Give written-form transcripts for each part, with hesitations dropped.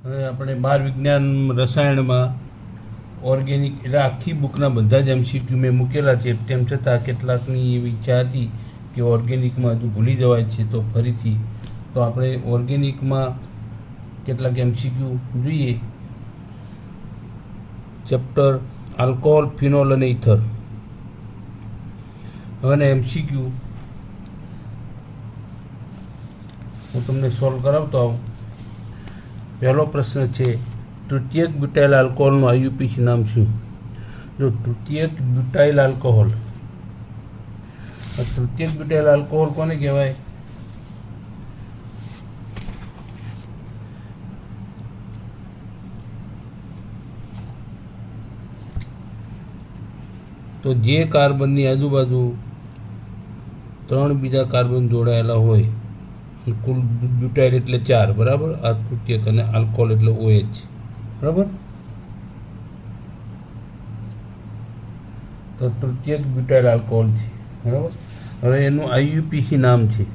હવે આપણે બાર વિજ્ઞાન રસાયણમાં ઓર્ગેનિક એટલે આખી બુકના બધા જ એમસીક્યુ મેં મૂકેલા છે. તેમ છતાં કેટલાકની એવી ઈચ્છા હતી કે ઓર્ગેનિકમાં હજુ ભૂલી જવાય છે, તો ફરીથી તો આપણે ઓર્ગેનિકમાં કેટલાક એમસીક્યુ જોઈએ. ચેપ્ટર આલ્કોહોલ, ફિનોલ અને ઇથર. હવે એમસીક્યુ હું તમને સોલ્વ કરાવતો આવું. પહેલો પ્રશ્ન છે, તૃતીયક બ્યુટાઇલ આલ્કોહોલનું આઈયુપીસી નામ શું? જો તૃતીયક બ્યુટાઇલ આલ્કોહોલ, તૃતીયક બ્યુટાઇલ આલ્કોહોલ કોને કહેવાય? તો જે કાર્બનની આજુબાજુ 3 બીજા કાર્બન જોડાયેલા હોય, કુલ બ્યુટાઇલ એટલે 4, બરાબર. આ તૃતીયક અને આલ્કોહોલ એટલે OH, બરાબર. તો તૃતીયક બ્યુટાઇલ આલ્કોહોલ છે, બરાબર. હવે એનું આઈયુપીસી નામ છે.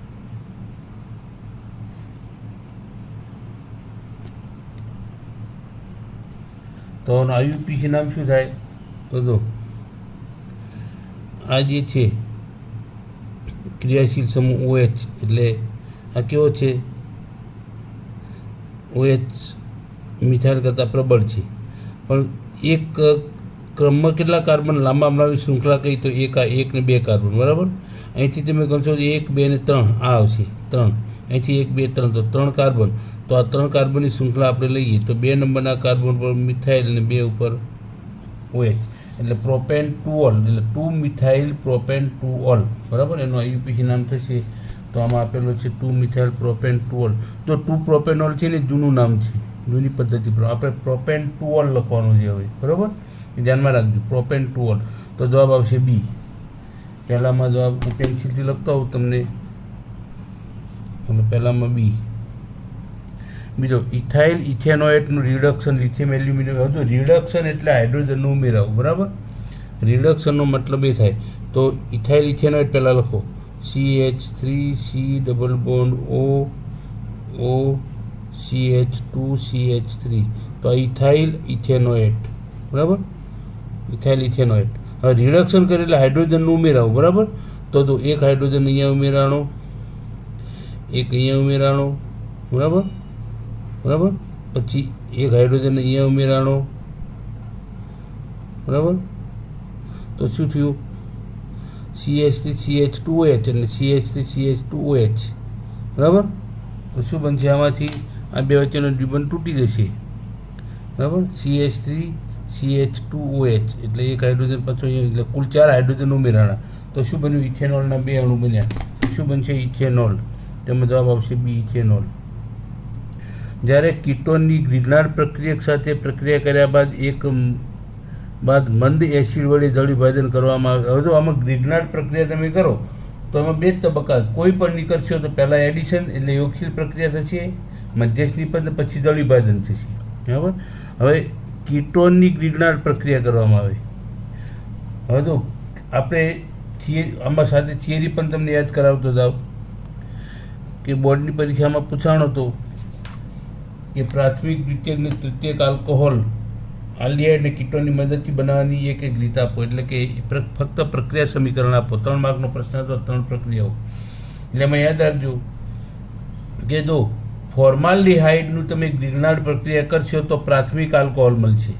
તો એનું આઈયુપીસી નામ શું થાય? તો જો આ જે છે ક્રિયાશીલ સમૂહ OH, એટલે આ કેવો છે? OH મિથાઇલ કરતાં પ્રબળ છે, પણ એક ક્રમમાં કેટલા કાર્બન લાંબા લાંબી શૃંખલા કહી તો 1 ને 2 કાર્બન, બરાબર. અહીંથી તમે ગણશો 1, 2 ને 3, આ આવશે 3. અહીંથી 1, 2, 3 તો 3 કાર્બન. તો આ 3 કાર્બનની શૃંખલા આપણે લઈએ તો 2 નંબરના કાર્બન પર મિથાઇલ અને 2 ઉપર OH, એટલે પ્રોપેન 2 ઓલ, એટલે 2 મિથાઇલ પ્રોપેન 2 ઓલ, બરાબર. એનું આઈયુપીસી નામ થશે. તો આમાં આપેલો છે 2 મિથાઇલ પ્રોપેન 2 ઓલ. જો 2 પ્રોપેનોલ છે ને જૂનું નામ છે, જૂની પદ્ધતિ પર આપણે પ્રોપેન 2 ઓલ લખવાનું છે હવે, બરાબર. ધ્યાનમાં રાખજો, પ્રોપેન 2 ઓલ. તો જવાબ આવશે બી. પહેલામાં જવાબ હું પેન્સિલથી લખતો હોઉં તમને, પહેલામાં બી. બીજો ઇથાઇલ ઇથેનોએટનું રિડક્શન લિથિયમ એલ્યુમિનિયમ. હજુ રિડક્શન એટલે હાઇડ્રોજનનું ઉમેરાવું, બરાબર. રિડક્શનનો મતલબ એ થાય. તો ઇથાઇલ ઇથેનોએટ પહેલાં લખો, CH3 C double bond O CH2 CH3. તો આ ઇથાઇલ ઇથેનોએટ, બરાબર. Ethyl ethanoate. હવે રિડક્શન કરે એટલે હાઇડ્રોજનનું ઉમેરાવું, બરાબર. તો એક હાઇડ્રોજન અહીંયા ઉમેરાણો, એક અહીંયા ઉમેરાણો, બરાબર. બરાબર. પછી એક હાઇડ્રોજન અહીંયા ઉમેરાણો, બરાબર. તો શું થયું? CH3 CH2OH અને CH3 CH2OH, બરાબર. તો શું બનશે આમાંથી? આ બે વચ્ચેનો રિબન તૂટી જશે, બરાબર. CH3 CH2OH એટલે એક હાઇડ્રોજન પાછો અહીંયા, એટલે કુલ 4 હાઇડ્રોજન ઉમેરાણા. તો શું બન્યું? ઇથેનોલના 2 અણુ બન્યા. શું બનશે? ઇથેનોલ. તેમાં જવાબ આવશે બી, ઇથેનોલ. જ્યારે કીટોનની ગ્રિગ્નાર્ડ પ્રક્રિયક સાથે પ્રક્રિયા કર્યા બાદ મંદ એસિડ વડે જળ વિભાજન કરવામાં આવે. હવે જો આમાં ગ્રિગ્નાર્ડ પ્રક્રિયા તમે કરો તો એમાં 2 તબક્કા કોઈ પણ નીકળશે. તો પહેલાં એડિશન એટલે યોગશીલ પ્રક્રિયા થશે, મધ્યસ્થ નિપજ, પછી જળ વિભાજન થશે, બરાબર. હવે કીટોનની ગ્રિગ્નાર્ડ પ્રક્રિયા કરવામાં આવે. હવે તો આપણે આમાં સાથે થિયરી પણ તમને યાદ કરાવતો જાઓ કે બોર્ડની પરીક્ષામાં પૂછાણો હતો કે પ્રાથમિક, દ્વિતીયક અને તૃતીયક આલ્કોહોલ આલ્ડિહાઇડ અને કીટોનની મદદથી બનાવવાની એક રીત આપો. એટલે કે ફક્ત પ્રક્રિયા સમીકરણ આપો. 3 માર્કનો પ્રશ્ન હતો, 3 પ્રક્રિયાઓ. એટલે એમાં યાદ રાખજો કે જો ફોર્માલ્ડિહાઇડનું તમે ગ્રિગ્નાર્ડ પ્રક્રિયા કરશો તો પ્રાથમિક આલ્કોહોલ મળશે.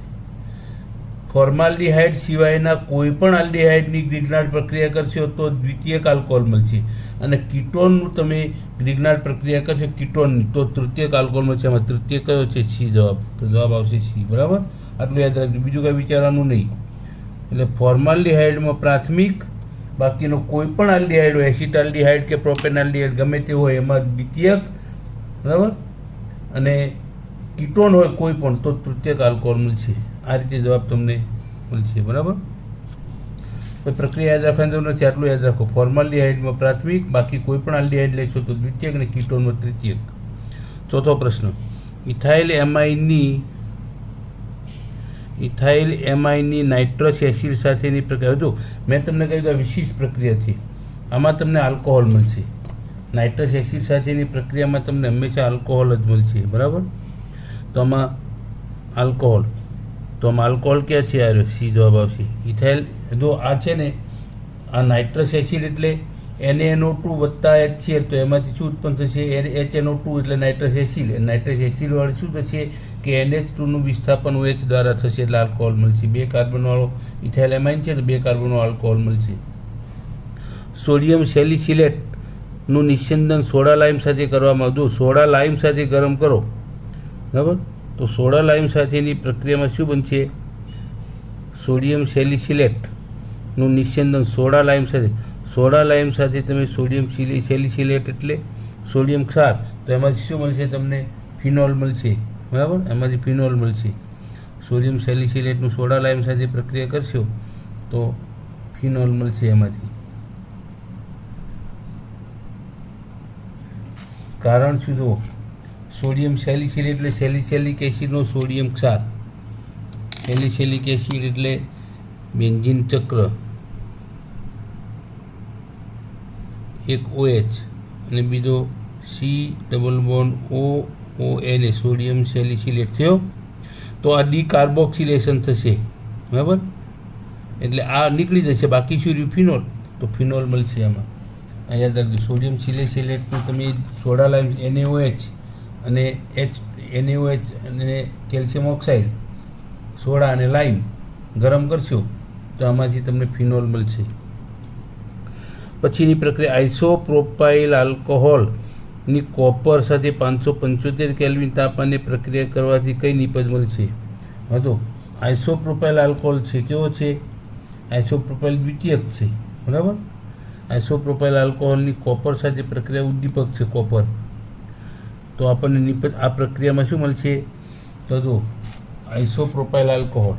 ફોર્માલ્ડિહાઇડ સિવાયના કોઈ પણ આલ્ડિહાઇડની ગ્રિગ્નાર્ડ પ્રક્રિયા કરશો તો દ્વિતીયક આલ્કોહોલ મળશે. અને કીટોનનું તમે ગ્રિગ્નાર્ડ પ્રક્રિયા કરશો કીટોનની તો તૃતીયક આલ્કોહોલ મળશે. એમાં તૃતીય કયો છે? સી જવાબ. તો જવાબ આવશે સી, બરાબર. આટલું યાદ રાખજો, બીજું કાંઈ વિચારવાનું નહીં. એટલે ફોર્માલ્ડિહાઇડમાં પ્રાથમિક, બાકીનો કોઈ પણ આલ્ડિહાઇડ હોય, એસિટાલ્ડિહાઇડ કે પ્રોપેનાલ્ડિહાઇડ ગમે તે હોય એમાં દ્વિતીયક, બરાબર. અને કીટોન હોય કોઈ પણ તો તૃતીયક આલ્કોહોલ મળશે. આ રીતે જવાબ તમને મળશે, બરાબર. તો પ્રક્રિયા યાદ રાખવાની જરૂર નથી, આટલું યાદ રાખો. ફોર્માલ્ડિહાઇડમાં પ્રાથમિક, બાકી કોઈ પણ આલ્ડિહાઇડ લેશો તો દ્વિતીયક અને કીટોનમાં તૃતીયક. ચોથો પ્રશ્ન, ઇથાઇલ એમાઇનની નાઇટ્રસ એસિડ સાથેની પ્રક્રિયા. જો મેં તમને કહ્યું આ વિશિષ્ટ પ્રક્રિયા છે, આમાં તમને આલ્કોહોલ મળશે. નાઇટ્રસ એસિડ સાથેની પ્રક્રિયામાં તમને હંમેશા આલ્કોહોલ જ મળશે, બરાબર. તો તો આમાં આલ્કોહોલ, તો આમાં આલ્કોહોલ ક્યાં છે? આ રહ્યો, સી જવાબ આવશે. ઇથાઇલ જો આ છે ને, આ નાઇટ્રસ એસિડ એટલે NaNO2 વત્તા HCl, તો એમાંથી શું ઉત્પન્ન થશે? HNO2 એટલે નાઇટ્રસ એસિડ. નાઇટ્રસ એસિડવાળું શું થશે કે NH2નું વિસ્થાપન OH દ્વારા થશે એટલે આલ્કોહોલ મળશે. 2 કાર્બનવાળો ઇથાઇલ એમાઇન છે તો 2 કાર્બનવાળો આલ્કોહોલ મળશે. સોડિયમ સેલિસિલેટનું નિસ્યંદન સોડા લાઇમ સાથે કરવામાં આવતું. સોડા લાઇમ સાથે ગરમ કરો, બરાબર, તો સોડા લાઇમ સાથેની પ્રક્રિયામાં શું બનશે? સોડિયમ સેલિસિલેટનું નિસ્યંદન સોડા લાઇમ સાથે. સોડા લાઇમ સાથે તમે સોડિયમ સેલિસિલેટ એટલે સોડિયમ ક્ષાર, તો એમાંથી શું મળશે તમને? ફિનોલ મળશે, બરાબર, એમાંથી ફિનોલ મળશે. સોડિયમ સેલિસિલેટનું સોડા લાઇમ સાથે પ્રક્રિયા કરશો તો ફિનોલ મળશે એમાંથી. કારણ શું જુઓ, સોડિયમ સેલિસિલેટ એટલે સેલિસિલિક એસિડનો સોડિયમ ક્ષાર. સેલિસિલિક એસિડ એટલે બેન્ઝીન ચક્ર, એક OH અને બીજો C=ONA, સોડિયમ સેલિસિલેટ થયો. તો આ ડીકાર્બોક્સિલેશન થશે, બરાબર, એટલે આ નીકળી જશે. બાકી શું રહ્યું? ફિનોલ. તો ફિનોલ મળશે આમાં. આ યાદ રાખજો, સોડિયમ સેલિસિલેટનું તમે સોડા લાઇમ NaOH અને NaOH અને કેલ્શિયમ ઓક્સાઇડ, સોડા અને લાઇમ ગરમ કરશો તો આમાંથી તમને ફિનોલ મળશે. પછીની પ્રક્રિયા આઇસોપ્રોપાઇલ આલ્કોહોલની કોપર સાથે 575 કેલ્વિન તાપમાને પ્રક્રિયા કરવાથી કઈ નિપજ મળશે? હતો આઇસોપ્રોપાઇલ આલ્કોહોલ છે, કેવો છે? આઇસોપ્રોપાઇલ દ્વિતીયક છે, બરાબર. આઇસોપ્રોપાઇલ આલ્કોહોલની કોપર સાથે પ્રક્રિયા ઉદ્દીપક છે, કોપર. તો આપણને નિપજ આ પ્રક્રિયામાં શું મળશે? તો જો આઇસોપ્રોપાઇલ આલ્કોહોલ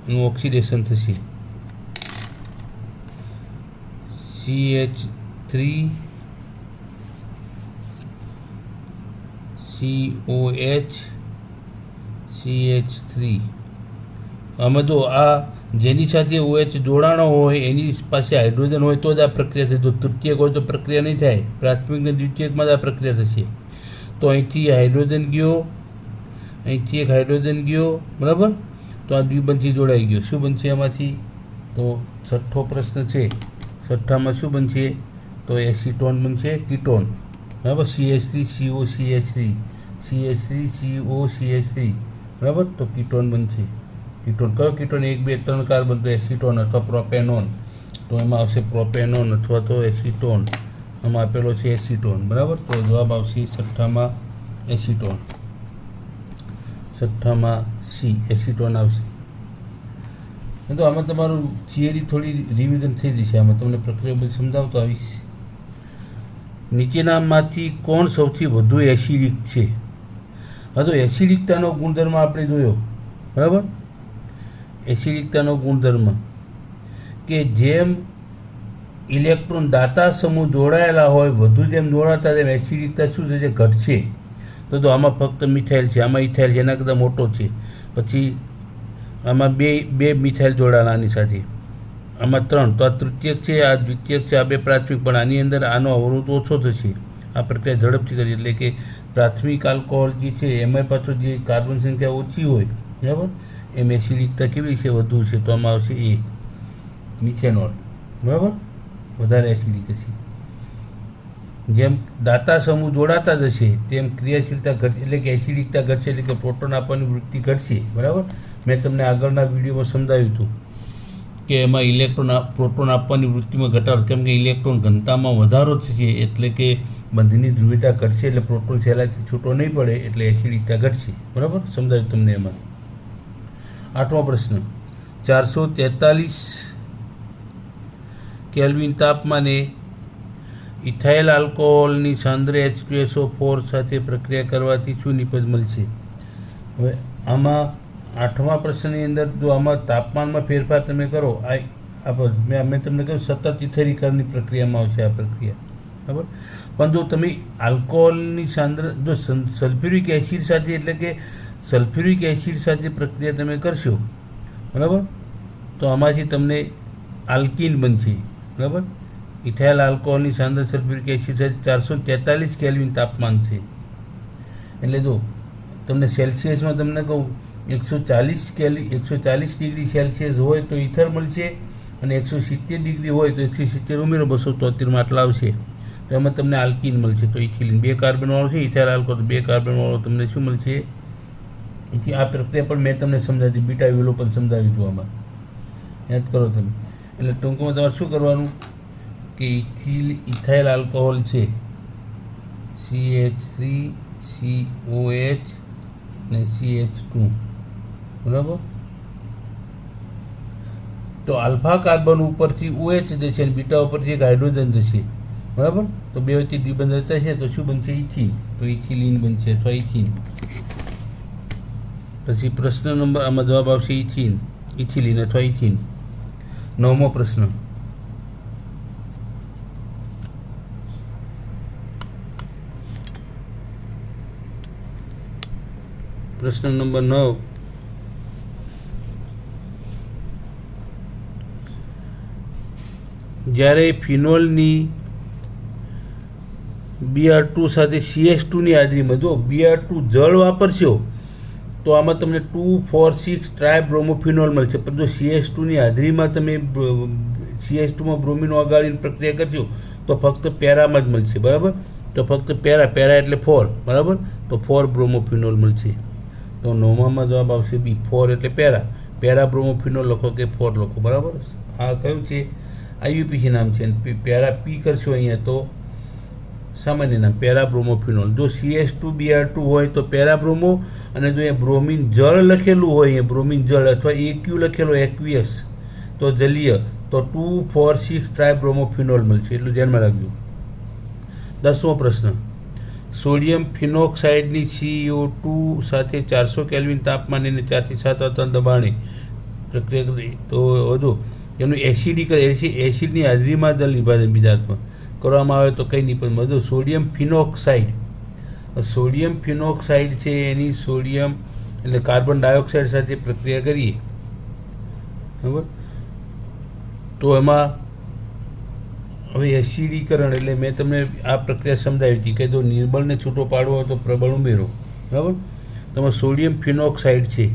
નું ઓક્સિડેશન થશે. CH3 COH CH3. આમાં જો આ જેની સાથે OH જોડાણો હોય એની પાસે હાઇડ્રોજન હોય તો જ આ પ્રક્રિયા થશે. જો તૃતીયક હોય તો પ્રક્રિયા નહીં થાય. પ્રાથમિક અને દ્વિતીયકમાં જ આ પ્રક્રિયા થશે. તો અહીંથી હાઇડ્રોજન ગયો, અહીંથી એક હાઇડ્રોજન ગયો, બરાબર, તો આ દ્વિબંધી જોડાઈ ગયો. શું બનશે આમાંથી? તો છઠ્ઠો પ્રશ્ન છે. છઠ્ઠામાં શું બનશે? તો એસિટોન બનશે, કીટોન, બરાબર. CH3COCH3 CH3COCH3, બરાબર, તો કીટોન બનશે. કીટોન કયો? કીટોન 1 2 3 કાર્બન, તો એસિટોન અથવા પ્રોપેનોન. તો એમાં આવશે પ્રોપેનોન અથવા તો એસિટોન. આમાં આપેલો છે એસિટોન, બરાબર. તો જવાબ આવશે છઠ્ઠામાં એસિટોન. છઠ્ઠામાં C એસિટોન આવશે. તો આમાં તમારું થિયરી થોડી રિવિઝન થઈ જશે. આમાં તમને પ્રક્રિયા બધી સમજાવતો આવીશ. નીચેનામાંથી કોણ સૌથી વધુ એસિડિક છે? હા, તો એસિડિકતાનો ગુણધર્મ આપણે જોયો, બરાબર. એસિડિકતાનો ગુણધર્મ કે જેમ ઇલેક્ટ્રોન દાતા સમૂહ જોડાયેલા હોય, વધુ જેમ જોડાતા તેમ એસિડિકતા શું છે? ઘટશે. તો આમાં ફક્ત મિથાઇલ છે, આમાં ઇથાઇલ છે, એના કરતાં મોટો છે. પછી આમાં બે મિથાઇલ જોડાયેલા આની સાથે, આમાં 3, તો આ તૃતીયક છે, આ દ્વિતીયક છે, આ 2 પ્રાથમિક. પણ આની અંદર આનો અવરોધ ઓછો થશે. આ પ્રક્રિયા ઝડપથી કરી, એટલે કે પ્રાથમિક આલ્કોહોલ જે છે એમાં પાછું જે કાર્બન સંખ્યા ઓછી હોય, બરાબર, એમ એસિડિકતા કેવી છે? વધુ છે. તો આમાં આવશે A મિથેનોલ, બરાબર, વધારે એસિડિક હશે. જેમ દાતા સમૂહ જોડાતા જશે તેમ ક્રિયાશીલતા ઘટશે, એટલે કે એસિડિકતા ઘટશે, એટલે કે પ્રોટોન આપવાની વૃત્તિ ઘટશે, બરાબર. મેં તમને આગળના વિડીયોમાં સમજાવ્યું હતું કે એમાં પ્રોટોન આપવાની વૃત્તિમાં ઘટાડો, કેમ કે ઇલેક્ટ્રોન ઘનતામાં વધારો થશે, એટલે કે બંધની ધ્રુવીયતા ઘટશે, એટલે પ્રોટોન સહેલાઈથી છૂટો નહીં પડે, એટલે એસિડિકતા ઘટશે, બરાબર. સમજાવ્યું તમને એમાં. 8મો પ્રશ્ન. 443 કેલ્વિન તાપમાને ઇથાઇલ આલ્કોહોલની સાંદ્ર H2SO4 સાથે પ્રક્રિયા કરવાથી શું નિપજ મળશે? હવે આમાં 8મા પ્રશ્નની અંદર જો આમાં તાપમાનમાં ફેરફાર તમે કરો, મેં તમને કહ્યું સતત ઇથેરીકરણની પ્રક્રિયામાં આવશે આ પ્રક્રિયા, બરાબર. પણ જો તમે આલ્કોહોલની સાંદ્ર જો સલ્ફ્યુરિક એસિડ સાથે, એટલે કે સલ્ફ્યુરિક એસિડ સાથે પ્રક્રિયા તમે કરશો, બરાબર, તો આમાંથી તમને આલ્કીન બનશે, બરાબર. ઇથાઇલ આલ્કોહોલની સાંદ્ર સલ્ફ્યુરિક એસિડ સાથે 443 કેલ્વિન તાપમાન છે, એટલે જો તમને સેલ્સિયસમાં તમને કહું 140 ડિગ્રી સેલ્સિયસ હોય તો ઇથર મળશે, અને 170 ડિગ્રી હોય તો 170 ઉમેરો 273માં આટલા આવશે. તો એમાં તમને આલ્કીન મળશે. તો ઇથિલિન 2 કાર્બનવાળો છે, ઇથાઇલ આલ્કોહોલ 2 કાર્બનવાળો તમને શું મળશે? આ પ્રક્રિયા પણ મેં તમને સમજાવી, બીટા વિલોપન સમજાવ્યું હતું. આમાં યાદ કરો તમે. એટલે ટૂંકમાં તમારે શું કરવાનું કે ઇથાઇલ આલ્કોહોલ છે CH3 COH અને CH2, બરાબર. તો આલ્ફા કાર્બન ઉપરથી OH જશે અને બીટા ઉપરથી એક હાઇડ્રોજન જશે, બરાબર. તો બે વચ્ચે દ્વિબંધ રચાશે તો શું બનશે? ઇથિન. તો ઇથિલિન બનશે અથવા ઇથિન. પછી પ્રશ્ન નંબર, આમાં જવાબ આવશે ઇથિન, ઇથિલિન અથવા ઇથિન. 9મો પ્રશ્ન. પ્રશ્ન નંબર 9. જ્યારે ફિનોલની Br2 સાથે CH2ની હાજરીમાં, જો Br2 જળ વાપરશો તો આમાં તમને 2,4,6 ટ્રાયબ્રોમોફિનોલ મળશે. પણ જો CH2ની હાજરીમાં તમે CH2માં બ્રોમિન ઓગાળીને પ્રક્રિયા કરશો તો ફક્ત પેરામાં જ મળશે, બરાબર. તો ફક્ત પેરા એટલે 4, બરાબર. તો 4 બ્રોમોફિનોલ મળશે. તો 9માં જવાબ આવશે B, 4 એટલે પેરા બ્રોમોફિનોલ લખો કે 4 લખો, બરાબર. આ કયું છે? IUPAC નામ છે. પેરા P કરશો અહીંયા તો સામાન્ય નામ પેરા બ્રોમોફિનોલ. જો CH2 Br2 હોય તો પેરા બ્રોમો, અને જો અહીંયા બ્રોમિન જળ લખેલું હોય, અહીંયા બ્રોમિન જળ અથવા AQ લખેલો એક્વિયસ તો જલીય, તો 2,4,6 ટ્રાયબ્રોમોફિનોલ મળશે. એટલું ધ્યાનમાં રાખજો. 10મો પ્રશ્ન. સોડિયમ ફિનોક્સાઇડની CO2 સાથે 400 કેલ્વિન તાપમાને અને 4 થી 7 આંતર દબાણે પ્રક્રિયા કરી તો વધુ એનું એસિડની હાજરીમાં જલ વિભાજન બીજા અર્થમાં કરવામાં આવે તો કંઈ નહીં, પણ બધું સોડિયમ ફિનોક્સાઇડ છે એની સોડિયમ એટલે કાર્બન ડાયોક્સાઇડ સાથે પ્રક્રિયા કરીએ, બરાબર. તો એમાં હવે એસિડીકરણ એટલે મેં તમને આ પ્રક્રિયા સમજાવી હતી કે જો નિર્બળને છૂટો પાડવો હોય તો પ્રબળ ઉમેરો, બરાબર. તમારે સોડિયમ ફિનોક્સાઇડ છે,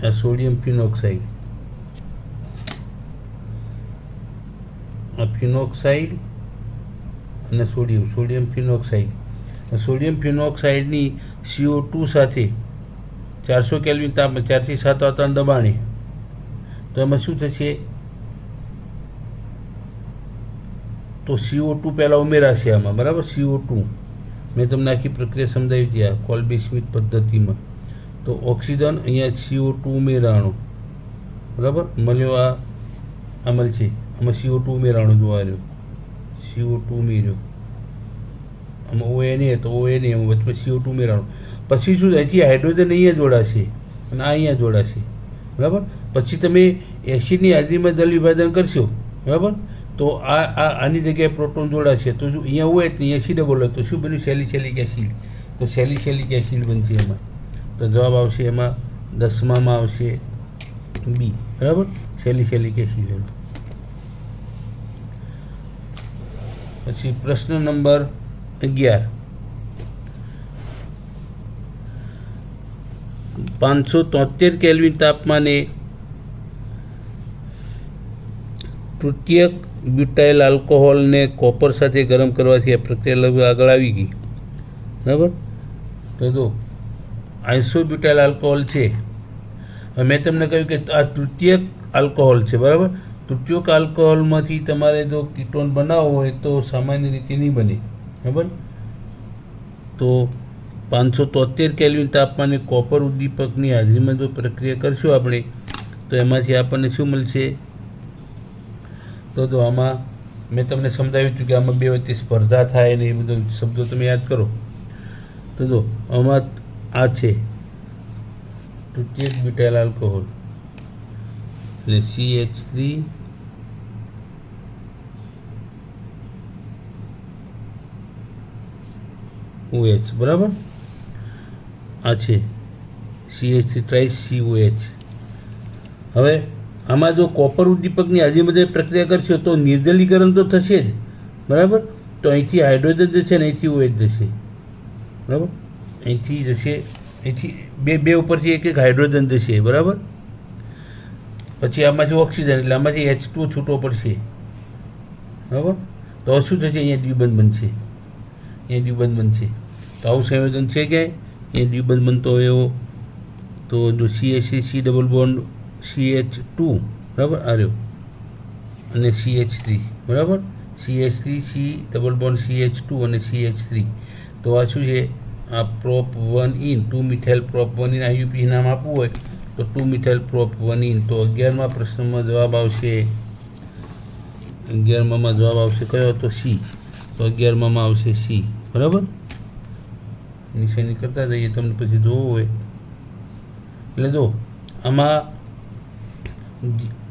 આ સોડિયમ ફિનોક્સાઇડ, આ ફિનોક્સાઇડ અને સોડિયમ ફિનોક્સાઇડ. સોડિયમ ફિનોક્સાઇડની CO2 સાથે 400 કેલ્વિન તાપમાન 4 થી 7 વાતાવરણ દબાણે તો એમાં શું થશે? તો CO2 પહેલાં ઉમેરાશે આમાં, બરાબર. CO2 મેં તમને આખી પ્રક્રિયા સમજાવી હતી આ કોલ્બી સ્મિથ પદ્ધતિમાં. તો ઓક્સિજન અહીંયા CO2 ઉમેરાણું, બરાબર, મળ્યો. આ અમલ છે, આમાં CO2 ઉમેરાણું જોવા રહ્યો, CO2 ઉમેર્યો, આમાં ONA તો ONA, એમાં વચ્ચે CO2 ઉમેરાણું. પછી શું અહીંથી હાઇડ્રોજન અહીંયા જોડાશે અને આ અહીંયા જોડાશે, બરાબર. પછી તમે એસિડની હાજરીમાં જલ વિભાજન કરશો, બરાબર. તો આની જગ્યાએ પ્રોટોન જોડાશે તો જો અહીંયા હોય તો અહીંયા C ડબલ હોય તો શું બન્યું? Salicylic acid. તો સેલિસિલિક એસિડ બનશે એમાં. તો જવાબ આવશે એમાં 10માં આવશે B, બરાબર, સેલિસિલિક એસિડ. પછી પ્રશ્ન નંબર 11. 573 કેલ્વિન તાપમાને તૃતીયક બ્યુટાઇલ આલ્કોહોલને કોપર સાથે ગરમ કરવાથી આ પ્રક્રિયા લગભગ આગળ આવી ગઈ, બરાબર. તો જો આઇસોબ્યુટાઇલ આલ્કોહોલ છે, મેં તમને કહ્યું કે આ તૃતીયક આલ્કોહોલ છે, બરાબર. તૃતીયક આલ્કોહોલમાંથી તમારે જો કીટોન બનાવવો હોય તો સામાન્ય રીતે નહીં બને, બરાબર. તો 573 કેલ્વિન તાપમાને કોપર ઉદ્દીપકની હાજરીમાં જો પ્રક્રિયા કરશું આપણે તો એમાંથી આપણને શું મળશે? તો જો આમાં મેં તમને સમજાવ્યું હતું કે આમાં બે વચ્ચે સ્પર્ધા થાય ને એ બધો શબ્દો તમે યાદ કરો. તો જો આમાં આ છે તૃતીયક બ્યુટાઇલ આલ્કોહોલ એટલે CH3 OH, બરાબર. આ છે CH3 ટ્રાઇ-COH. હવે આમાં જો કોપર ઉદ્દીપકની હાજરીમાં પ્રક્રિયા કરશો તો નિર્જલીકરણ તો થશે જ, બરાબર. તો અહીંથી હાઇડ્રોજન જશે ને અહીંથી OH જશે, બરાબર. અહીંથી જશે, અહીંથી બે ઉપરથી એક હાઇડ્રોજન જશે, બરાબર. પછી આમાંથી ઓક્સિજન, એટલે આમાંથી H2 છૂટો પડશે, બરાબર. તો શું થશે? અહીંયા દ્વિબંધ બનશે, અહીંયા દ્વિબંધ બનશે. તો આવું સંયોજન છે ક્યાંય? અહીંયા દ્વિબંધ બનતો હોય એવો. તો જો CH3 C double bond CH2, બરાબર, આ રહ્યો, અને CH3, બરાબર. CH3 C double bond CH2 અને CH3. તો આ શું છે? આ prop 1 in 2 methyl prop 1 in IUP નામ આપવું હોય તો 2 મિથાઇલ પ્રોપ 1 ઇન. તો 11મા પ્રશ્નમાં જવાબ આવશે, 11મામાં જવાબ આવશે કયો હતો? C. તો 11મામાં આવશે C, બરાબર. નિશાની કરતા જઈએ, તમને પછી જોવું હોય. એટલે જો આમાં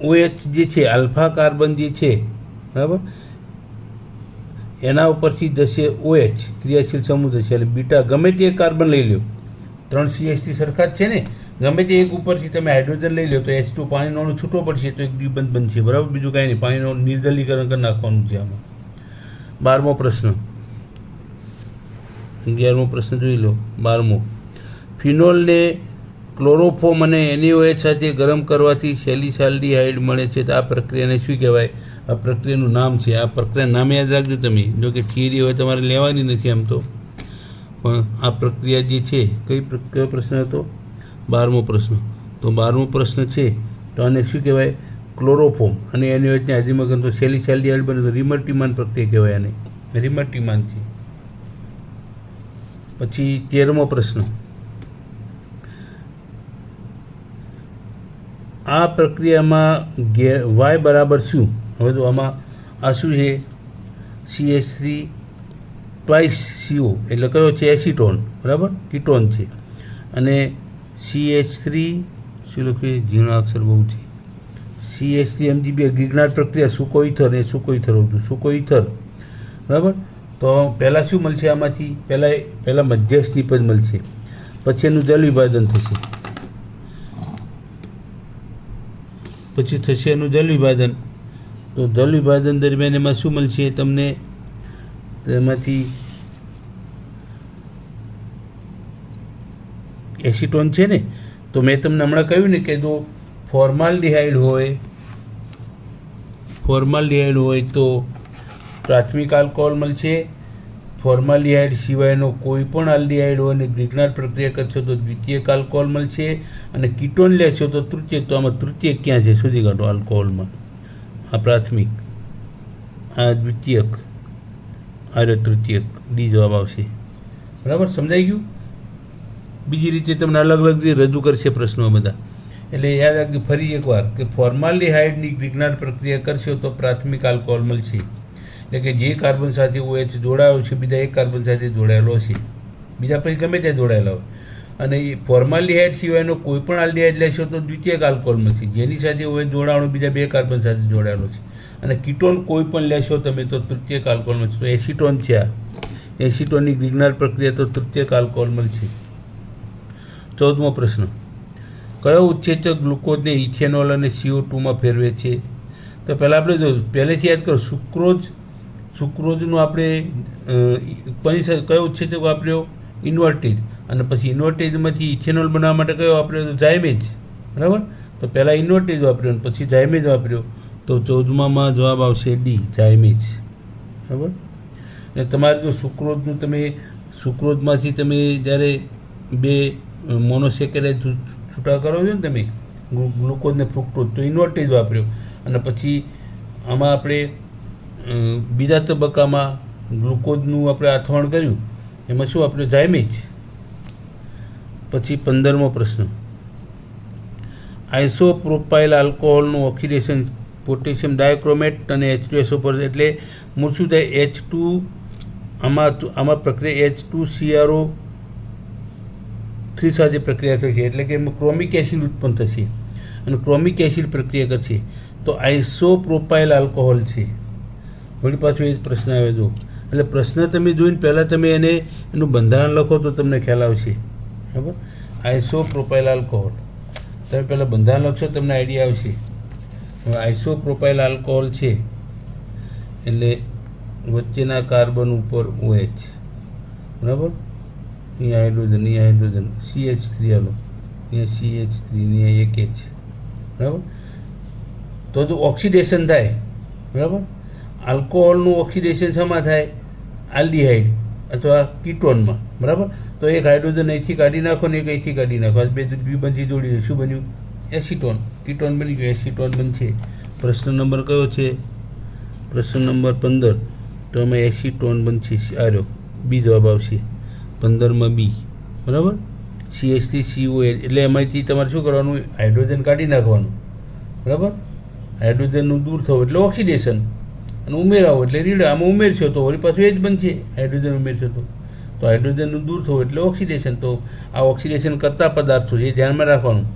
OH જે છે, આલ્ફા કાર્બન જે છે, બરાબર, એના ઉપરથી જશે OH, ક્રિયાશીલ સમૂહ જશે, અને બીટા ગમે તે એક કાર્બન લઈ લો, 3 CH3 સરખા જ છે ને, ગમે તે એક ઉપરથી તમે હાઇડ્રોજન લઈ લો તો H2 પાણીનો અણુ છૂટો પડશે, તો એક દ્વિબંધ બનશે, બરાબર. બીજું કાંઈ નહીં, પાણીનું નિર્જલીકરણ કરી નાખવાનું છે આમાં. 12મો પ્રશ્ન, 11મો પ્રશ્ન જોઈ લો. 12મો, ફિનોલને ક્લોરોફોર્મ અને NaOH સાથે ગરમ કરવાથી સેલિસાલ્ડીહાઇડ મળે છે. તો આ પ્રક્રિયાને શું કહેવાય? આ પ્રક્રિયાનું નામ છે. આ પ્રક્રિયા નામ યાદ રાખજો તમે, જો કે થિયરી હવે તમારે લેવાની નથી આમ તો, પણ આ પ્રક્રિયા જે છે, કયો પ્રશ્ન હતો? 12મો પ્રશ્ન. તો 12મો પ્રશ્ન છે, તો આને શું કહેવાય? ક્લોરોફોર્મ અને NaOH ને હાજરીમાં ગણ તો સેલિસાલ્ડીહાઇડ બને, તો રિમર્ટીમાન પ્રક્રિયા કહેવાય આને, રિમર્ટીમાન છે. પછી 13મો પ્રશ્ન, આ પ્રક્રિયામાં Y બરાબર શું? હવે તો આમાં આ શું છે? CH3 ટ્વાઇસ CO, એટલે કયો છે? એસિટોન, બરાબર, કીટોન છે. અને CH3 શું લખ્યું? ઝીણા અક્ષર બહુ છે. CH3 Mg2 ગ્રિગ્નાર્ડ પ્રક્રિયા, સૂકો ઇથર, એ સૂકો ઇથર હતું, સૂકો ઇથર, બરાબર. તો પહેલાં શું મળશે આમાંથી? પહેલાં મધ્યસ્થ નિપજ મળશે, પછી એનું જલ વિભાજન થશે, પછી થશે એનું જલ વિભાજન. તો જલ વિભાજન દરમિયાન એમાં શું મળશે તમને? એમાંથી એસિટોન છે ને, તો મેં તમને હમણાં કહ્યું ને કે જો ફોર્માલ્ડિહાઇડ હોય તો પ્રાથમિક આલ્કોહોલ મળશે. ફોર્માલ્ડિહાઇડ સિવાયનો કોઈ પણ આલ્ડિહાઇડ હોય અને ગ્રિગ્નાર્ડ પ્રક્રિયા કરશો તો દ્વિતીયક આલ્કોહોલ મળશે, અને કીટોન લેશો તો તૃતીયક. તો આમાં તૃતીયક ક્યાં છે? શોધી કાઢો આલ્કોહોલમાં. આ પ્રાથમિક, આ દ્વિતીયક, આ તૃતીયક. ડી જવાબ આવશે, બરાબર. સમજાઈ ગયું? બીજી રીતે તમને અલગ અલગ રીતે રજૂ કરશે પ્રશ્નો બધા. એટલે યાદ રાખજો ફરી એકવાર કે ફોર્માલ્ડિહાઇડની ગ્રિગ્નાર્ડ પ્રક્રિયા કરશો તો પ્રાથમિક આલ્કોહોલ મળશે, એટલે કે જે કાર્બન સાથે OH જોડાયો છે બીજા એક કાર્બન સાથે જોડાયેલો છે, બીજા પછી ગમે ત્યાં જોડાયેલા હોય. અને એ ફોર્માલ્ડિહાઇડ સિવાયનો કોઈ પણ આલ્ડિહાઇડ લેશો તો દ્વિતીયક આલ્કોહોલ મળશે, જેની સાથે OH જોડાણો બીજા બે કાર્બન સાથે જોડાયેલો છે. અને કીટોન કોઈ પણ લેશો તમે તો તૃતીયક આલ્કોહોલ મળશે. તો એસિટોન છે, આ એસિટોનની ગ્રિગ્નાર્ડ પ્રક્રિયા, તો તૃતીયક આલ્કોહોલ મળશે. 14મો પ્રશ્ન, કયો ઉત્સેચક ગ્લુકોઝને ઇથેનોલ અને CO2માં ફેરવે છે? તો પહેલાં આપણે જો પહેલેથી યાદ કરો, સુક્રોઝનું આપણે કયો ઉત્સેચક વાપર્યો? ઇન્વર્ટેજ. અને પછી ઇન્વર્ટેજમાંથી ઇથેનોલ બનાવવા માટે કયો વાપર્યો? તો ઝાયમેજ, બરાબર. તો પહેલાં ઇન્વર્ટેજ વાપર્યો અને પછી ઝાયમેજ વાપર્યો. તો 14મામાં જવાબ આવશે ડી, ઝાયમેજ, બરાબર. અને તમારે જો સુક્રોઝમાંથી તમે જ્યારે બે મોનોસેકેરાઇડ છૂટા કરો છો ને તમે, ગ્લુકોઝ ને ફ્રુક્ટોઝ, તો ઇન્વર્ટેજ વાપર્યો. અને પછી આમાં આપણે બીજા તબક્કામાં ગ્લુકોઝનું આપણે આથવણ કર્યું, એમાં શું વાપર્યું? ઝાયમેજ. પછી 15મો પ્રશ્ન, આઇસોપ્રોપાઇલ આલ્કોહોલનું ઓક્સિડેશન પોટેશિયમ ડાયક્રોમેટ અને H2SO પર, એટલે મૂળ શું થાય? H2 આમાં પ્રક્રિયા H2CrO3 સાથે પ્રક્રિયા થશે, એટલે કે એમાં ક્રોમિક એસિડ ઉત્પન્ન થશે અને ક્રોમિક એસિડ પ્રક્રિયા કરશે. તો આઇસોપ્રોપાઇલ આલ્કોહોલ છે. વળી પાછો એ જ પ્રશ્ન આવે જો, એટલે પ્રશ્ન તમે જોઈને પહેલાં તમે એનું બંધારણ લખો તો તમને ખ્યાલ આવશે, બરાબર. આઇસોપ્રોપાઇલ આલ્કોહોલ તમે પહેલાં બંધારણ લખશો તમને આઈડિયા આવશે. હવે આઇસોપ્રોપાઇલ આલ્કોહોલ છે એટલે વચ્ચેના કાર્બન ઉપર OH, બરાબર, અહીંયા હાઇડ્રોજન CH3 હાલો અહીંયા CH3 અહીંયા એક H બરાબર. તો ઓક્સિડેશન થાય બરાબર. આલ્કોહોલનું ઓક્સિડેશન શેમાં થાય? આલ્ડીહાઇડ અથવા કીટોનમાં બરાબર. તો એક હાઇડ્રોજન અહીંથી કાઢી નાખો ને એક અહીંથી કાઢી નાખો, આ બે દ્વિબંધી જોડી દે, શું બન્યું? એસિટોન. કીટોન બની ગયું, એસિટોન બનશે. પ્રશ્ન નંબર કયો છે? પ્રશ્ન નંબર 15. તો એમાં એસિટોન બનશે. આ રહ્યો બી જવાબ આવશે 15માં બી બરાબર. CH3COH એટલે એમાંથી તમારે શું કરવાનું? હાઇડ્રોજન કાઢી નાખવાનું બરાબર. હાઇડ્રોજનનું દૂર થવું એટલે ઓક્સિડેશન, અને ઉમેરાવો એટલે રીડા. આમાં ઉમેરશો તો વળી પાછું એ જ બનશે. હાઇડ્રોજન ઉમેરશો તો હાઇડ્રોજનનું દૂર થવું એટલે ઓક્સિડેશન. તો આ ઓક્સિડેશન કરતા પદાર્થો છે, ધ્યાનમાં રાખવાનું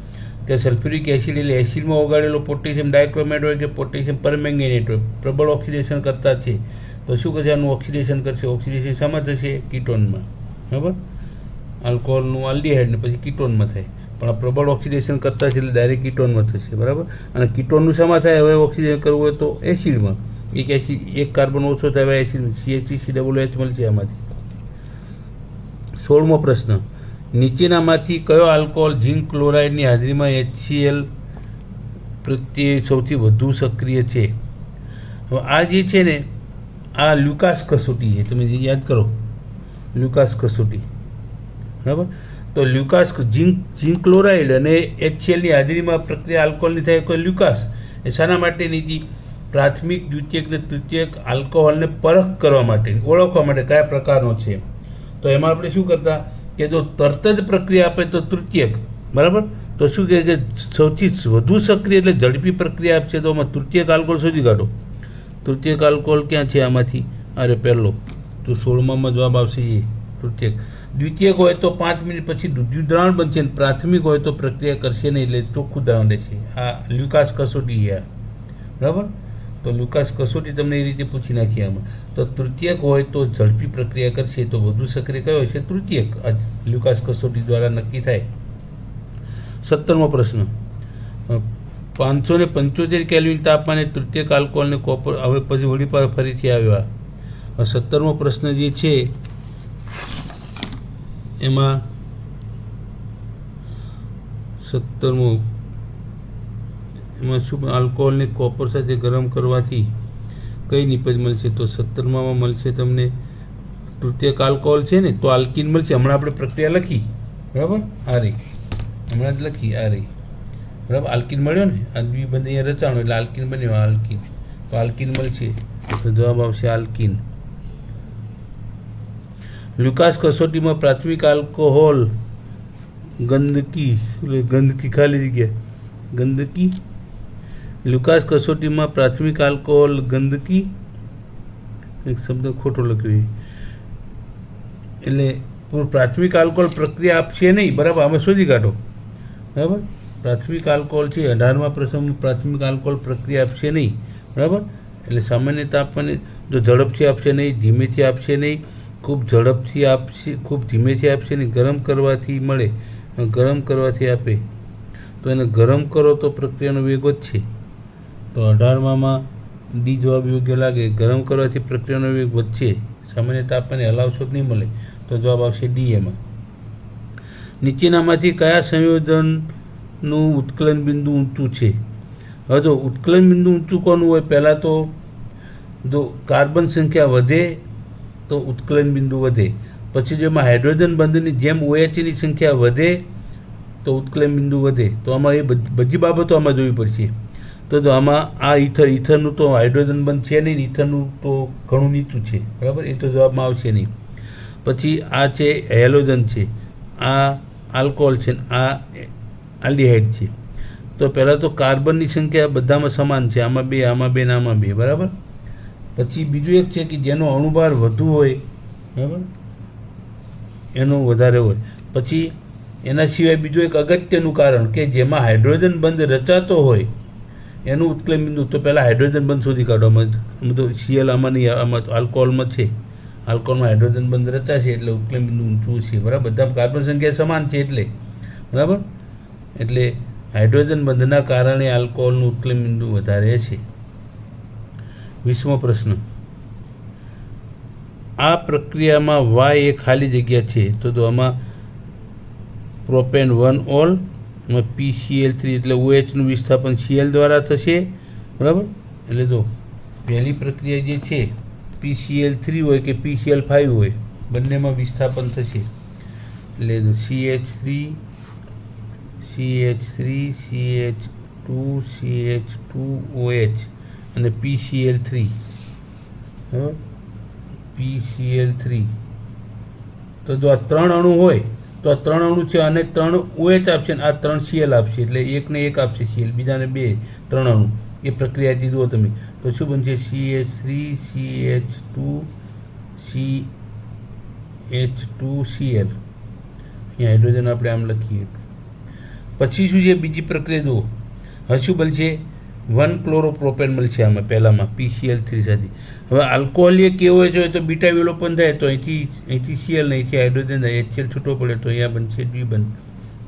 કે સલ્ફ્યુરિક એસિડ એટલે એસિડમાં ઓગાળેલો પોટેશિયમ ડાયક્રોમેટ હોય કે પોટેશિયમ પરમેંગેનેટ હોય, પ્રબળ ઓક્સિડેશન કરતા છે. તો શું કરશે? આનું ઓક્સિડેશન કરશે. ઓક્સિડેશન શામાં થશે? કીટોનમાં બરાબર. આલ્કોહોલનું આલ્ડીહાઇડ ને પછી કીટોનમાં થાય, પણ આ પ્રબળ ઓક્સિડેશન કરતા છે એટલે ડાયરેક્ટ કીટોનમાં થશે બરાબર. અને કીટોનનું શામાં થાય? હવે ઓક્સિડેશન કરવું હોય તો એસિડમાં. એક કાર્બન ઓછો થાય એસિડ CH3COH મળશે આમાંથી. 16મો પ્રશ્ન. નીચેનામાંથી કયો આલ્કોહોલ ઝિંક ક્લોરાઇડની હાજરીમાં HCl પ્રત્યે સૌથી વધુ સક્રિય છે? હવે આ જે છે ને, આ લ્યુકાસ કસોટી છે, તમે યાદ કરો લ્યુકાસ કસોટી બરાબર. તો લ્યુકાસ ઝિંક ક્લોરાઇડ અને HClની હાજરીમાં પ્રક્રિયા આલ્કોહોલની થાય કોઈ લ્યુકાસ. એ શાના માટેની હતી? પ્રાથમિક, દ્વિતીયક ને તૃતીયક આલ્કોહોલને પરખ કરવા માટેની, ઓળખવા માટે કયા પ્રકારનો છે. તો એમાં આપણે શું કરતા કે જો તરત જ પ્રક્રિયા આપે તો તૃતીયક બરાબર. તો શું કહે કે સૌથી વધુ સક્રિય એટલે ઝડપી પ્રક્રિયા આપશે તો આમાં તૃતીયક આલ્કોહોલ શોધી કાઢો. તૃતીયક આલ્કોહોલ ક્યાં છે આમાંથી? અરે પહેલો તો 16માં જવાબ આવશે એ તૃતીયક. દ્વિતીયક હોય તો 5 મિનિટ પછી દૂધિયું દ્રાવણ બનશે, પ્રાથમિક હોય તો પ્રક્રિયા કરશે નહીં એટલે ચોખ્ખું દ્રાવણ રહેશે. આ લ્યુકાસ કસોટી છે બરાબર. તો લ્યુકાસ કસોટી તમને એ રીતે પૂછી નાખી આમાં. તો તૃતીયક હોય તો ઝડપી પ્રક્રિયા કરશે, તો વધુ સક્રિય કયો હશે? તૃતીયક. આ લ્યુકાસ કસોટી દ્વારા નક્કી થાય. 17મો પ્રશ્ન. 575 કેલ્વિન તાપમાને તૃતીયક આલ્કોહોલને કોપર. હવે પછી વળી ફરીથી આવ્યો. 17મો પ્રશ્ન જે છે એમાં 17મો એમાં શું? આલ્કોહોલને કોપર સાથે ગરમ કરવાથી કઈ નિપજ મળશે? તો 17માં મળશે તમને તૃતીયક આલ્કોહોલ છે ને, તો આલ્કીન મળશે. હમણાં આપણે પ્રક્રિયા લખી બરાબર, આ રહી હમણાં જ લખી, આ રહી બરાબર. આલ્કીન મળ્યો ને, આ દ્વિબંધ અહીંયા રચાણો એટલે આલ્કીન બન્યો. આલ્કીન તો આલ્કીન મળશે, તો જવાબ આવશે આલ્કીન. લ્યુકાસ કસોટીમાં પ્રાથમિક આલ્કોહોલ ગંદકી એટલે ગંદકી ખાલી જગ્યા ગંદકી. લ્યુકાસ કસોટીમાં પ્રાથમિક આલ્કોહોલ ગંદકી, એક શબ્દ ખોટો લખ્યો એટલે પ્રાથમિક આલ્કોહોલ પ્રક્રિયા આપશે નહીં બરાબર. આમાં શોધી કાઢો બરાબર. પ્રાથમિક આલ્કોહોલ છે 18મા પ્રશ્નમાં પ્રાથમિક આલ્કોહોલ પ્રક્રિયા આપશે નહીં બરાબર. એટલે સામાન્ય તાપમાને જો ઝડપથી આપશે નહીં, ધીમેથી આપશે નહીં, ખૂબ ઝડપથી આપશે, ખૂબ ધીમેથી આપશે નહીં, ગરમ કરવાથી મળે, ગરમ કરવાથી આપે. તો એને ગરમ કરો તો પ્રક્રિયાનો વેગ વધશે. તો 18માં ડી જવાબ યોગ્ય લાગે. ગરમ કરવાથી પ્રક્રિયાનો વેગ વધશે, સામાન્ય તાપમાને હલાવશો જ નહીં મળે. તો જવાબ આવશે ડી. એમાં નીચેનામાંથી કયા સંયોજનનું ઉત્કલન બિંદુ ઊંચું છે? હવે જો ઉત્કલન બિંદુ ઊંચું કોનું હોય? પહેલાં તો જો કાર્બન સંખ્યા વધે તો ઉત્કલન બિંદુ વધે. પછી જો એમાં હાઇડ્રોજન બંધની જેમ OHની સંખ્યા વધે તો ઉત્કલન બિંદુ વધે. તો આમાં એ બધી બાબતો આમાં જોવી પડશે. તો જો આમાં આ ઇથરનું તો હાઇડ્રોજન બંધ છે નહીં, ઇથરનું તો ઘણું નીચું છે બરાબર, એ તો જવાબમાં આવશે નહીં. પછી આ છે હેલોજન છે, આ આલ્કોહોલ છે, આ આલ્ડીહાઇડ છે. તો પહેલાં તો કાર્બનની સંખ્યા બધામાં સમાન છે, આમાં 2, આમાં 2 ને આમાં 2 બરાબર. પછી બીજું એક છે કે જેનો અણુભાર વધુ હોય બરાબર, એનો વધારે હોય. પછી એના સિવાય બીજું એક અગત્યનું કારણ કે જેમાં હાઇડ્રોજન બંધ રચાતો હોય એનું ઉત્કલન બિંદુ. તો પહેલાં હાઇડ્રોજન બંધ શોધી કાઢવામાં, તો Cl આમાં નહીં, આમાં તો આલ્કોહોલમાં છે. આલ્કોહોલમાં હાઇડ્રોજન બંધ રચાશે એટલે ઉત્કલન બિંદુ ઊંચું છે બરાબર. બધા કાર્બન સંખ્યા સમાન છે એટલે બરાબર. એટલે હાઇડ્રોજન બંધના કારણે આલ્કોહોલનું ઉત્કલન બિંદુ વધારે છે. 20મો પ્રશ્ન. આ પ્રક્રિયામાં વાય એ ખાલી જગ્યા છે, તો આમાં પ્રોપેન 1 ઓલ, એમાં PCl3 એટલે OHનું વિસ્થાપન Cl દ્વારા થશે, બરાબર. એટલે જો પહેલી પ્રક્રિયા જે છે PCl3 હોય કે PCl5 હોય, બંનેમાં વિસ્થાપન થશે. એટલે CH3 CH2 CH2OH અને PCl3, બરાબર. PCl3 તો જો આ 3 અણુ હોય તો આ 3 અણુ છે અને 3 OH આપશે ને આ 3 Cl આપશે, એટલે એકને એક આપશે Cl, બીજાને 2, 3 અણુ. એ પ્રક્રિયાથી જુઓ તમે તો શું બનશે? CH3 CH2 CH2Cl. અહીંયા હાઇડ્રોજન આપણે આમ લખીએ. પછી શું છે બીજી પ્રક્રિયા જુઓ. હવે શું બનશે? 1 ક્લોરોપ્રોપેન મળશે આમાં પહેલામાં PCl3 સાથે. હવે આલ્કોહોલ એ કેવો હોય તો બીટા વિલોપન થાય તો અહીંથી Cl ને અહીંથી હાઇડ્રોજન થાય, HCl છૂટો પડે તો અહીંયા બનશે દ્વિબંધ.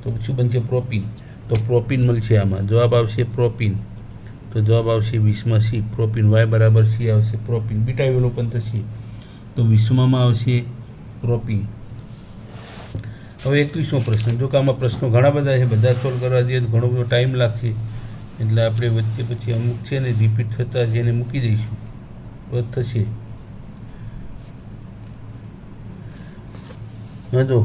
તો શું બનશે? પ્રોપીન. તો પ્રોપીન મળશે આમાં. જવાબ આવશે પ્રોપીન. તો જવાબ આવશે 20માં C. પ્રોપીન. Y બરાબર C આવશે. પ્રોપીન બીટા વિલોપન થશે તો 20માં આવશે પ્રોપીન. હવે 21મો પ્રશ્ન. જો કે આમાં પ્રશ્નો ઘણા બધા છે, બધા સોલ્વ કરવા જઈએ તો ઘણો બધો ટાઈમ લાગશે, એટલે આપણે વચ્ચે પછી અમુક છે ને રિપીટ થતા જેને મૂકી દઈશું તો થશે. હા, તો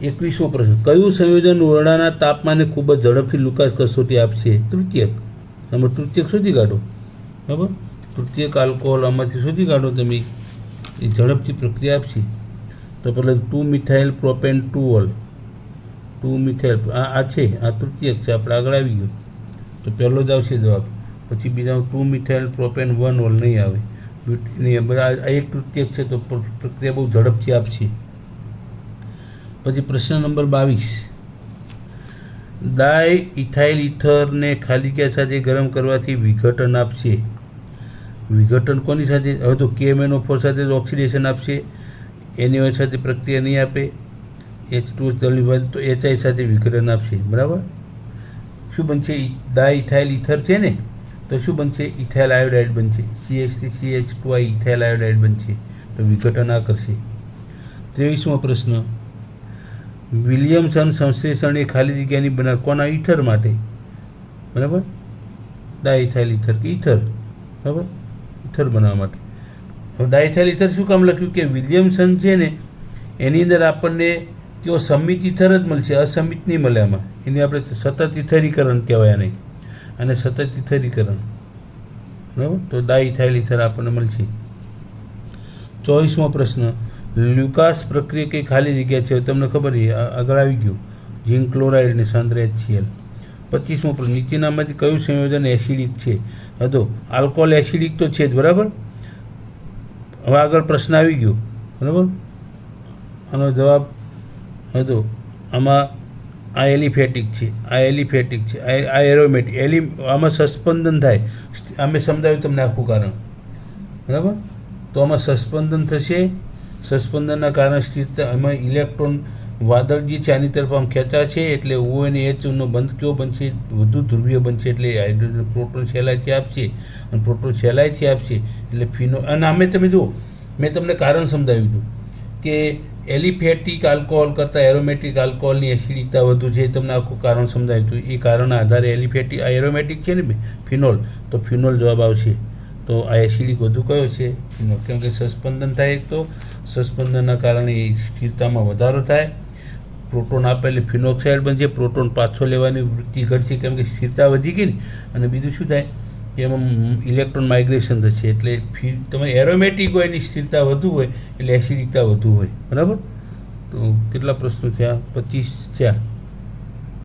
21મો પ્રશ્ન. કયું સંયોજન ઓરડાના તાપમાને ખૂબ જ ઝડપથી લુકાસ કસોટી આપશે? તૃતીયક. આમાં તૃતીયક શોધી કાઢો, બરાબર. તૃતીયક આલ્કોહોલ આમાંથી શોધી કાઢો તમે, એ ઝડપથી પ્રક્રિયા આપશે. તો પહેલાં 2 મિથાઇલ પ્રોપેન 2 ઓલ, 2 મિથાઇલ આ છે, આ તૃતીયક છે, આપણે આગળ આવી ગયો તો પહેલો જ આવશે જવાબ. પછી બીજા 2 મિથાઇલ પ્રોપેન 1 ઓલ નહીં આવે, નહીં. બધા આ એક તૃતીયક છે તો પ્રક્રિયા બહુ ઝડપથી આપશે. પછી પ્રશ્ન નંબર 22. ડાય ઇથાઇલ ઇથરને ખાલી ગેસ સાથે ગરમ કરવાથી વિઘટન આપશે. વિઘટન કોની સાથે? હવે તો KMnO4 સાથે ઓક્સિડેશન આપશે. NaOH સાથે પ્રક્રિયા નહીં આપે. H2O જલની વાત તો HI સાથે વિઘટન આપશે, બરાબર. શું બનશે? ડાય ઇથાઇલ ઇથર છે ને, તો શું બનશે? ઇથાઇલ આયોડાઇડ બનશે. CH3CH2I ઇથાઇલ આયોડાઇડ બનશે, તો વિઘટન આ કરશે. 23મો પ્રશ્ન. વિલિયમસન સંશ્લેષણ એ ખાલી જગ્યાની બનાવ કોના? ઇથર માટે, બરાબર. ડાયઇથાઇલ ઇથર કે ઇથર, બરાબર, ઇથર બનાવવા માટે. હવે ડાયઇથાઇલ ઇથર શું કામ લખ્યું? કે વિલિયમસન છે ને એની અંદર આપણને કેવો સમિત ઇથર જ મળશે, અસમિત નહીં મળે આમાં. એની આપણે સતત ઇથરીકરણ કહેવાય નહીં, અને સતત ઇથરીકરણ, બરાબર. તો ડાયઇથાઇલ ઇથર આપણને મળશે. 24મો પ્રશ્ન. લ્યુકાસ પ્રક્રિયા કઈ ખાલી જગ્યા છે? તમને ખબર છે, આગળ આવી ગયું. ઝીંક ક્લોરાઇડ અને સાંદ્ર HCl. 25મો પ્રશ્ન. નીચેનામાંથી કયું સંયોજન એસિડિક છે? હતો આલ્કોહોલ એસિડિક તો છે જ, બરાબર. હવે આગળ પ્રશ્ન આવી ગયો, બરાબર. આનો જવાબ હતો આમાં આ એલિફેટિક છે, આ એલિફેટિક છે, આ એરોમેટિક. આમાં સસ્પંદન થાય, અમે સમજાવ્યું તમને આખું કારણ, બરાબર. તો આમાં સસ્પંદન થશે. સસ્પંદનના કારણે સ્થિરતા, એમાં ઇલેક્ટ્રોન વાદળ જે છે આની તરફ આમ ખેંચાશે, એટલે O અને Hનો બંધ કયો બનશે? વધુ ધ્રુવીય બનશે, એટલે હાઇડ્રોજન પ્રોટોન સહેલાઈથી આપશે, અને પ્રોટોન સહેલાઈથી આપશે એટલે ફિનો. અને આમે તમે જુઓ, મેં તમને કારણ સમજાવ્યું હતું કે એલિફેટિક આલ્કોહોલ કરતાં એરોમેટિક આલ્કોહોલની એસિડિકતા વધુ છે. તમને આખું કારણ સમજાવ્યું હતું. એ કારણના આધારે એલિફેટિક, આ એરોમેટિક છે ને ફિનોલ, તો ફિનોલ જવાબ આવશે. તો આ એસિડિક વધુ કયો છે? ફિનોલ. કેમ કે સસ્પંદન થાય, તો સસ્પંદનના કારણે સ્થિરતામાં વધારો થાય. પ્રોટોન આપે એટલે ફિનોક્સાઇડ બનશે. પ્રોટોન પાછો લેવાની વૃત્તિ ઘટશે, કેમ કે સ્થિરતા વધી ગઈ ને. અને બીજું શું થાય કે એમાં ઇલેક્ટ્રોન માઇગ્રેશન થશે, એટલે તમે એરોમેટિક હોય એની સ્થિરતા વધુ હોય એટલે એસિડિકતા વધુ હોય, બરાબર. તો કેટલા પ્રશ્નો થયા? 25 થયા.